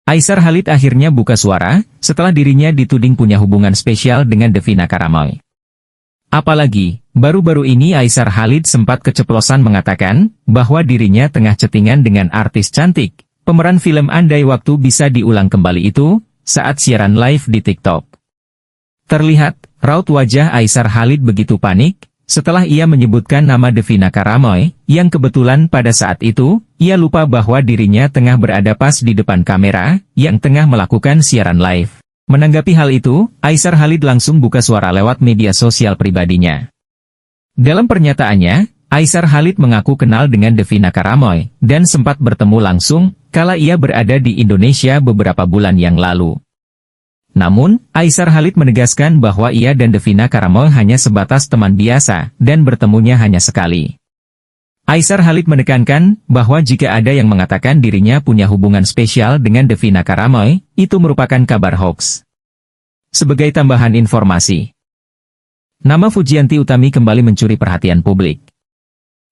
Aisar Khalid akhirnya buka suara, setelah dirinya dituding punya hubungan spesial dengan Devina Karamoy. Apalagi, baru-baru ini Aisar Khalid sempat keceplosan mengatakan, bahwa dirinya tengah chattingan dengan artis cantik, pemeran film Andai Waktu Bisa Diulang Kembali itu, saat siaran live di TikTok. Terlihat, raut wajah Aisar Khalid begitu panik, setelah ia menyebutkan nama Devina Karamoy, yang kebetulan pada saat itu, ia lupa bahwa dirinya tengah berada pas di depan kamera, yang tengah melakukan siaran live. Menanggapi hal itu, Aisar Khalid langsung buka suara lewat media sosial pribadinya. Dalam pernyataannya, Aisar Khalid mengaku kenal dengan Devina Karamoy, dan sempat bertemu langsung, kala ia berada di Indonesia beberapa bulan yang lalu. Namun, Aisar Khalid menegaskan bahwa ia dan Devina Karamoy hanya sebatas teman biasa, dan bertemunya hanya sekali. Aisar Khalid menekankan bahwa jika ada yang mengatakan dirinya punya hubungan spesial dengan Devina Karamoy, itu merupakan kabar hoax. Sebagai tambahan informasi, nama Fujianti Utami kembali mencuri perhatian publik.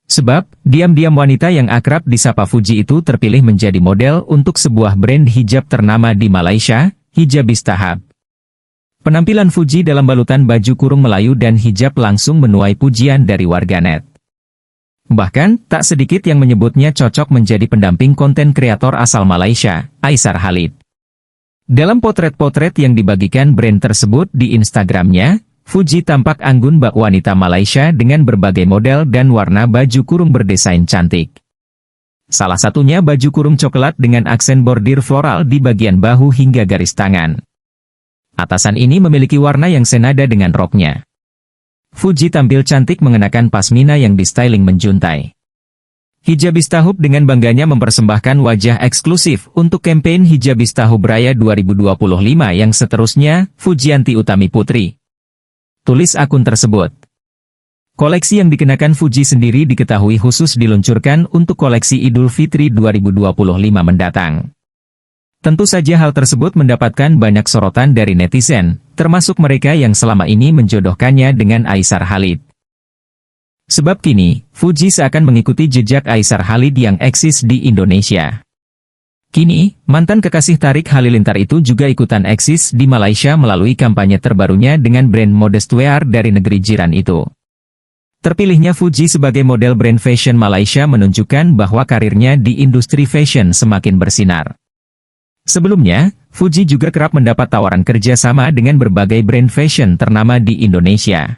Sebab, diam-diam wanita yang akrab disapa Fuji itu terpilih menjadi model untuk sebuah brand hijab ternama di Malaysia, Hijabistahab. Penampilan Fuji dalam balutan baju kurung Melayu dan hijab langsung menuai pujian dari warganet. Bahkan, tak sedikit yang menyebutnya cocok menjadi pendamping konten kreator asal Malaysia, Aisar Khalid. Dalam potret-potret yang dibagikan brand tersebut di Instagramnya, Fuji tampak anggun bak wanita Malaysia dengan berbagai model dan warna baju kurung berdesain cantik. Salah satunya baju kurung coklat dengan aksen bordir floral di bagian bahu hingga garis tangan. Atasan ini memiliki warna yang senada dengan roknya. Fuji tampil cantik mengenakan pasmina yang distyling menjuntai. Hijabistahub dengan bangganya mempersembahkan wajah eksklusif untuk kampanye Hijabistahub Raya 2025 yang seterusnya, Fujianti Utami Putri. Tulis akun tersebut. Koleksi yang dikenakan Fuji sendiri diketahui khusus diluncurkan untuk koleksi Idul Fitri 2025 mendatang. Tentu saja hal tersebut mendapatkan banyak sorotan dari netizen, termasuk mereka yang selama ini menjodohkannya dengan Aisar Khalid. Sebab kini, Fuji seakan mengikuti jejak Aisar Khalid yang eksis di Indonesia. Kini, mantan kekasih Tarik Halilintar itu juga ikutan eksis di Malaysia melalui kampanye terbarunya dengan brand modestwear dari negeri jiran itu. Terpilihnya Fuji sebagai model brand fashion Malaysia menunjukkan bahwa karirnya di industri fashion semakin bersinar. Sebelumnya, Fuji juga kerap mendapat tawaran kerja sama dengan berbagai brand fashion ternama di Indonesia.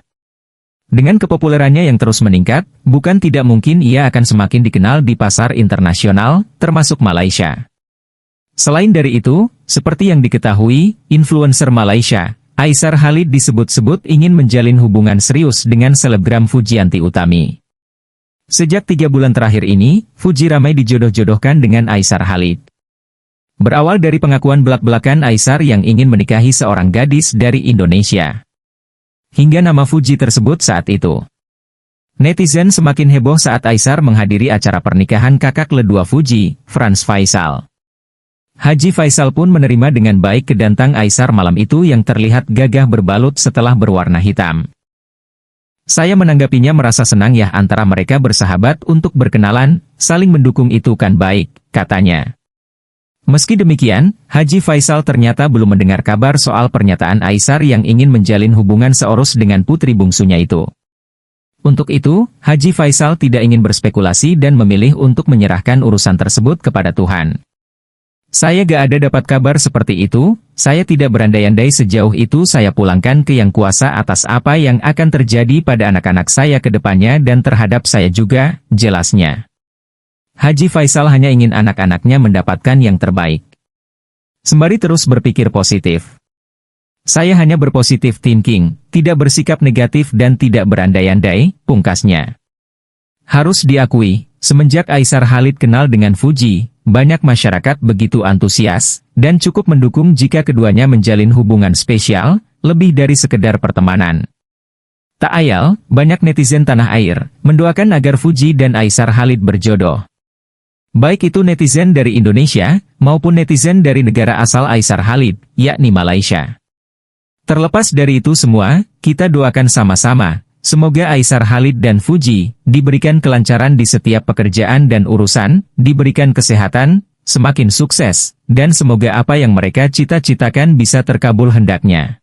Dengan kepopulerannya yang terus meningkat, bukan tidak mungkin ia akan semakin dikenal di pasar internasional, termasuk Malaysia. Selain dari itu, seperti yang diketahui, influencer Malaysia, Aisar Khalid disebut-sebut ingin menjalin hubungan serius dengan selebgram Fujianti Utami. Sejak 3 bulan terakhir ini, Fuji ramai dijodoh-jodohkan dengan Aisar Khalid. Berawal dari pengakuan belak-belakan Aisar yang ingin menikahi seorang gadis dari Indonesia. Hingga nama Fuji tersebut saat itu. Netizen semakin heboh saat Aisar menghadiri acara pernikahan kakak ledua Fuji, Franz Faisal. Haji Faisal pun menerima dengan baik kedatang Aisar malam itu yang terlihat gagah berbalut setelah berwarna hitam. Saya menanggapinya merasa senang ya antara mereka bersahabat untuk berkenalan, saling mendukung itu kan baik, katanya. Meski demikian, Haji Faisal ternyata belum mendengar kabar soal pernyataan Aisar yang ingin menjalin hubungan seorus dengan putri bungsunya itu. Untuk itu, Haji Faisal tidak ingin berspekulasi dan memilih untuk menyerahkan urusan tersebut kepada Tuhan. Saya gak ada dapat kabar seperti itu, saya tidak berandai-andai sejauh itu saya pulangkan ke Yang Kuasa atas apa yang akan terjadi pada anak-anak saya ke depannya dan terhadap saya juga, jelasnya. Haji Faisal hanya ingin anak-anaknya mendapatkan yang terbaik. Sembari terus berpikir positif. Saya hanya berpositif thinking, tidak bersikap negatif dan tidak berandai-andai, pungkasnya. Harus diakui, semenjak Aisar Khalid kenal dengan Fuji, banyak masyarakat begitu antusias, dan cukup mendukung jika keduanya menjalin hubungan spesial, lebih dari sekedar pertemanan. Tak ayal, banyak netizen tanah air, mendoakan agar Fuji dan Aisar Khalid berjodoh. Baik itu netizen dari Indonesia, maupun netizen dari negara asal Aisar Khalid, yakni Malaysia. Terlepas dari itu semua, kita doakan sama-sama, semoga Aisar Khalid dan Fuji diberikan kelancaran di setiap pekerjaan dan urusan, diberikan kesehatan, semakin sukses, dan semoga apa yang mereka cita-citakan bisa terkabul hendaknya.